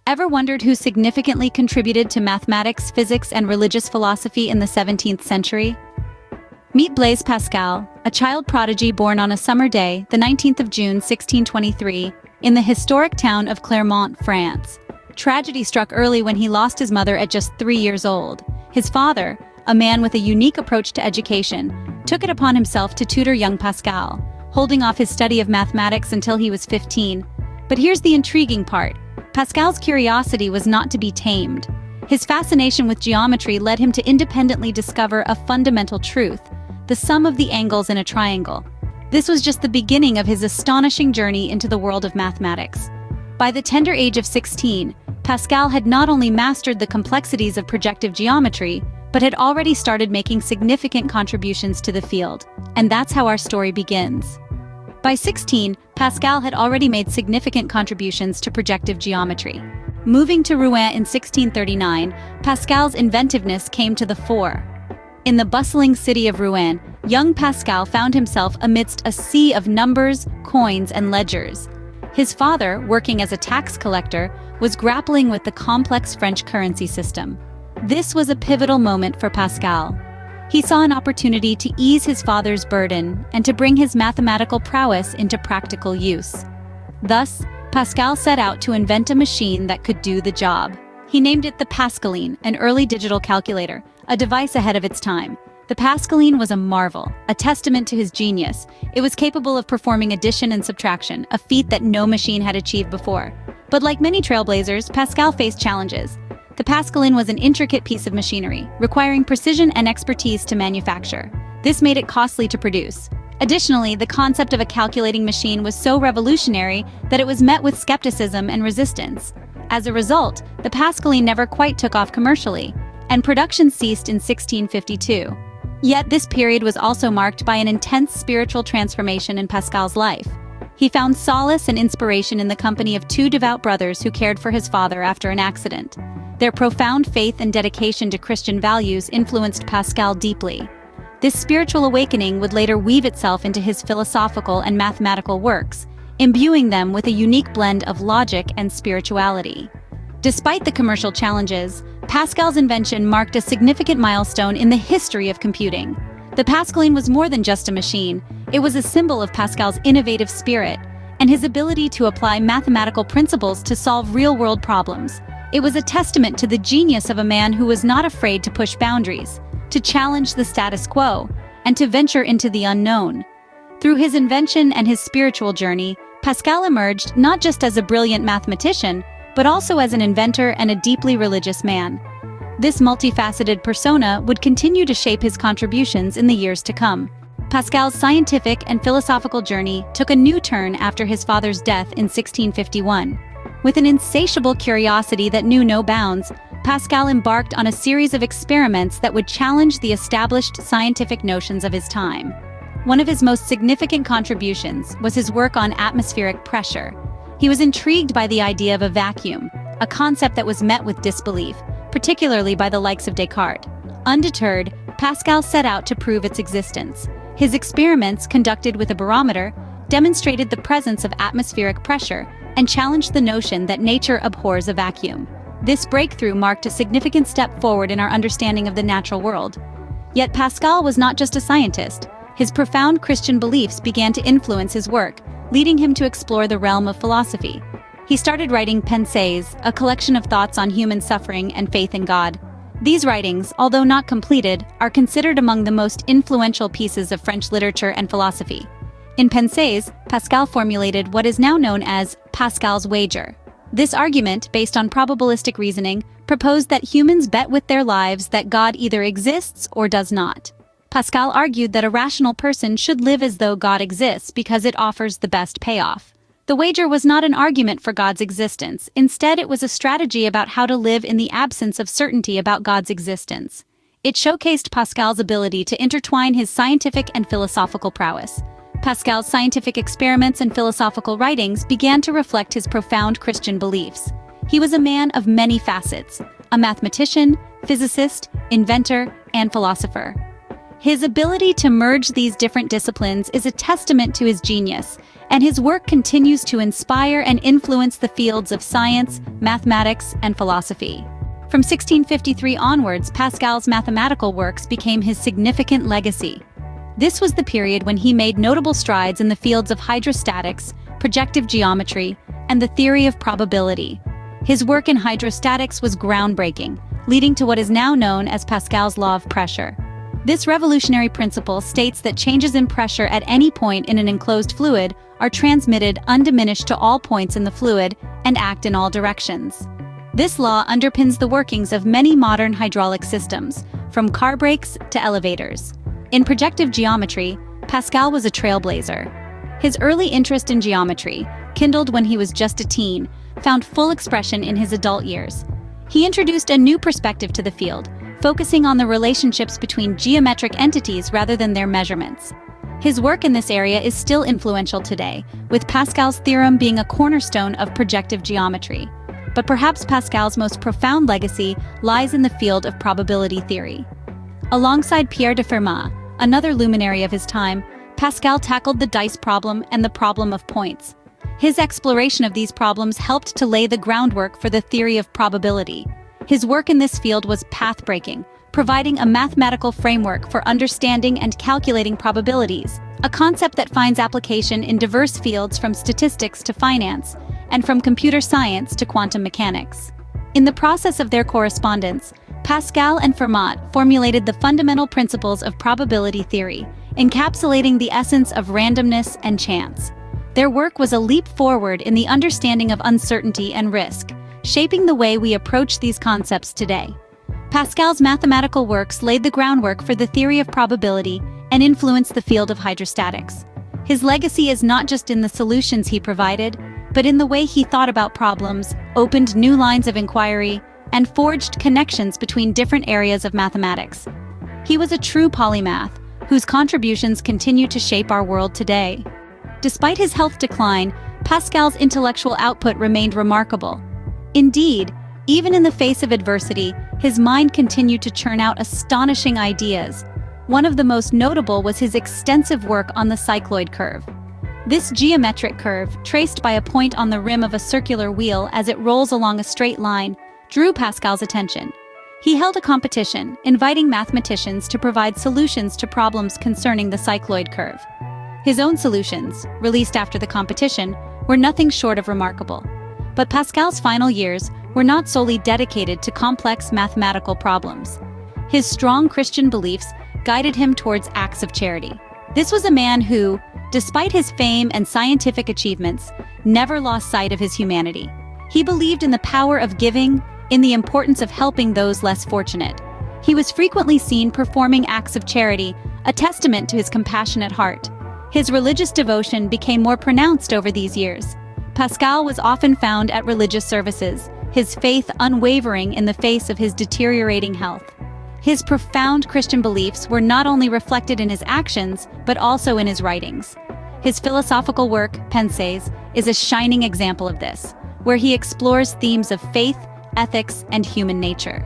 Ever wondered who significantly contributed to mathematics, physics, and religious philosophy in the 17th century? Meet Blaise Pascal, a child prodigy born on a summer day, the 19th of June, 1623, in the historic town of Clermont, France. Tragedy struck early when he lost his mother at just 3 years old. His father, a man with a unique approach to education, took it upon himself to tutor young Pascal, holding off his study of mathematics until he was 15. But here's the intriguing part. Pascal's curiosity was not to be tamed. His fascination with geometry led him to independently discover a fundamental truth: the sum of the angles in a triangle. This was just the beginning of his astonishing journey into the world of mathematics. By the tender age of 16, Pascal had not only mastered the complexities of projective geometry, but had already started making significant contributions to the field. And that's how our story begins. By 16, Pascal had already made significant contributions to projective geometry. Moving to Rouen in 1639, Pascal's inventiveness came to the fore. In the bustling city of Rouen, young Pascal found himself amidst a sea of numbers, coins, and ledgers. His father, working as a tax collector, was grappling with the complex French currency system. This was a pivotal moment for Pascal. He saw an opportunity to ease his father's burden and to bring his mathematical prowess into practical use. Thus, Pascal set out to invent a machine that could do the job. He named it the Pascaline, an early digital calculator, a device ahead of its time. The Pascaline was a marvel, a testament to his genius. It was capable of performing addition and subtraction, a feat that no machine had achieved before. But like many trailblazers, Pascal faced challenges. The Pascaline was an intricate piece of machinery, requiring precision and expertise to manufacture. This made it costly to produce. Additionally, the concept of a calculating machine was so revolutionary that it was met with skepticism and resistance. As a result, the Pascaline never quite took off commercially, and production ceased in 1652. Yet this period was also marked by an intense spiritual transformation in Pascal's life. He found solace and inspiration in the company of two devout brothers who cared for his father after an accident. Their profound faith and dedication to Christian values influenced Pascal deeply. This spiritual awakening would later weave itself into his philosophical and mathematical works, imbuing them with a unique blend of logic and spirituality. Despite the commercial challenges, Pascal's invention marked a significant milestone in the history of computing. The Pascaline was more than just a machine. It was a symbol of Pascal's innovative spirit and his ability to apply mathematical principles to solve real-world problems. It was a testament to the genius of a man who was not afraid to push boundaries, to challenge the status quo, and to venture into the unknown. Through his invention and his spiritual journey, Pascal emerged not just as a brilliant mathematician, but also as an inventor and a deeply religious man. This multifaceted persona would continue to shape his contributions in the years to come. Pascal's scientific and philosophical journey took a new turn after his father's death in 1651. With an insatiable curiosity that knew no bounds, Pascal embarked on a series of experiments that would challenge the established scientific notions of his time. One of his most significant contributions was his work on atmospheric pressure. He was intrigued by the idea of a vacuum, a concept that was met with disbelief, particularly by the likes of Descartes. Undeterred, Pascal set out to prove its existence. His experiments, conducted with a barometer, demonstrated the presence of atmospheric pressure and challenged the notion that nature abhors a vacuum. This breakthrough marked a significant step forward in our understanding of the natural world. Yet Pascal was not just a scientist. His profound Christian beliefs began to influence his work, leading him to explore the realm of philosophy. He started writing Pensées, a collection of thoughts on human suffering and faith in God. These writings, although not completed, are considered among the most influential pieces of French literature and philosophy. In Pensées, Pascal formulated what is now known as Pascal's wager. This argument, based on probabilistic reasoning, proposed that humans bet with their lives that God either exists or does not. Pascal argued that a rational person should live as though God exists because it offers the best payoff. The wager was not an argument for God's existence. Instead, it was a strategy about how to live in the absence of certainty about God's existence. It showcased Pascal's ability to intertwine his scientific and philosophical prowess. Pascal's scientific experiments and philosophical writings began to reflect his profound Christian beliefs. He was a man of many facets, a mathematician, physicist, inventor, and philosopher. His ability to merge these different disciplines is a testament to his genius and his work continues to inspire and influence the fields of science, mathematics, and philosophy. From 1653 onwards, Pascal's mathematical works became his significant legacy. This was the period when he made notable strides in the fields of hydrostatics, projective geometry, and the theory of probability. His work in hydrostatics was groundbreaking, leading to what is now known as Pascal's law of pressure. This revolutionary principle states that changes in pressure at any point in an enclosed fluid are transmitted undiminished to all points in the fluid and act in all directions. This law underpins the workings of many modern hydraulic systems, from car brakes to elevators. In projective geometry, Pascal was a trailblazer. His early interest in geometry, kindled when he was just a teen, found full expression in his adult years. He introduced a new perspective to the field, focusing on the relationships between geometric entities rather than their measurements. His work in this area is still influential today, with Pascal's theorem being a cornerstone of projective geometry. But perhaps Pascal's most profound legacy lies in the field of probability theory. Alongside Pierre de Fermat, another luminary of his time, Pascal tackled the dice problem and the problem of points. His exploration of these problems helped to lay the groundwork for the theory of probability. His work in this field was path-breaking, providing a mathematical framework for understanding and calculating probabilities, a concept that finds application in diverse fields from statistics to finance, and from computer science to quantum mechanics. In the process of their correspondence, Pascal and Fermat formulated the fundamental principles of probability theory, encapsulating the essence of randomness and chance. Their work was a leap forward in the understanding of uncertainty and risk, shaping the way we approach these concepts today. Pascal's mathematical works laid the groundwork for the theory of probability and influenced the field of hydrostatics. His legacy is not just in the solutions he provided, but in the way he thought about problems, opened new lines of inquiry, and forged connections between different areas of mathematics. He was a true polymath, whose contributions continue to shape our world today. Despite his health decline, Pascal's intellectual output remained remarkable. Indeed, even in the face of adversity, his mind continued to churn out astonishing ideas. One of the most notable was his extensive work on the cycloid curve. This geometric curve, traced by a point on the rim of a circular wheel as it rolls along a straight line, drew Pascal's attention. He held a competition, inviting mathematicians to provide solutions to problems concerning the cycloid curve. His own solutions, released after the competition, were nothing short of remarkable. But Pascal's final years were not solely dedicated to complex mathematical problems. His strong Christian beliefs guided him towards acts of charity. This was a man who, despite his fame and scientific achievements, never lost sight of his humanity. He believed in the power of giving, in the importance of helping those less fortunate. He was frequently seen performing acts of charity, a testament to his compassionate heart. His religious devotion became more pronounced over these years. Pascal was often found at religious services, his faith unwavering in the face of his deteriorating health. His profound Christian beliefs were not only reflected in his actions, but also in his writings. His philosophical work, Pensées, is a shining example of this, where he explores themes of faith, ethics, and human nature.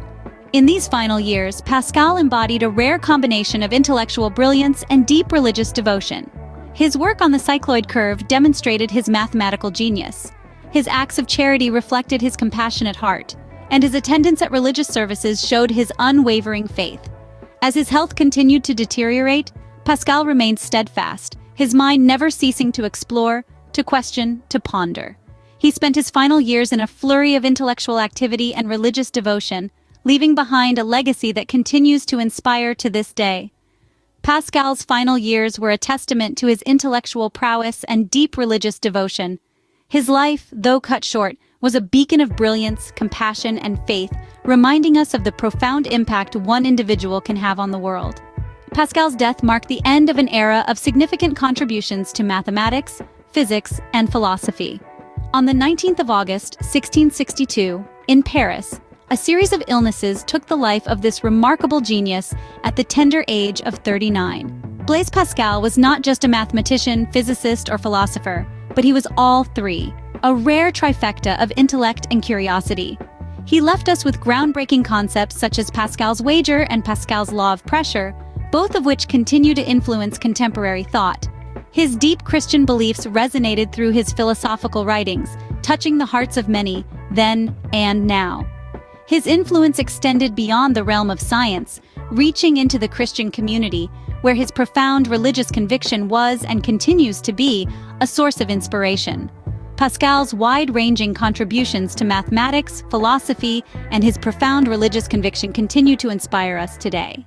In these final years, Pascal embodied a rare combination of intellectual brilliance and deep religious devotion. His work on the cycloid curve demonstrated his mathematical genius. His acts of charity reflected his compassionate heart, and his attendance at religious services showed his unwavering faith. As his health continued to deteriorate, Pascal remained steadfast, his mind never ceasing to explore, to question, to ponder. He spent his final years in a flurry of intellectual activity and religious devotion, leaving behind a legacy that continues to inspire to this day. Pascal's final years were a testament to his intellectual prowess and deep religious devotion. His life, though cut short, was a beacon of brilliance, compassion, and faith, reminding us of the profound impact one individual can have on the world. Pascal's death marked the end of an era of significant contributions to mathematics, physics, and philosophy. On the 19th of August, 1662, in Paris, a series of illnesses took the life of this remarkable genius at the tender age of 39. Blaise Pascal was not just a mathematician, physicist, or philosopher, but he was all three, a rare trifecta of intellect and curiosity. He left us with groundbreaking concepts such as Pascal's wager and Pascal's law of pressure, both of which continue to influence contemporary thought. His deep Christian beliefs resonated through his philosophical writings, touching the hearts of many, then and now. His influence extended beyond the realm of science, reaching into the Christian community, where his profound religious conviction was and continues to be a source of inspiration. Pascal's wide-ranging contributions to mathematics, philosophy, and his profound religious conviction continue to inspire us today.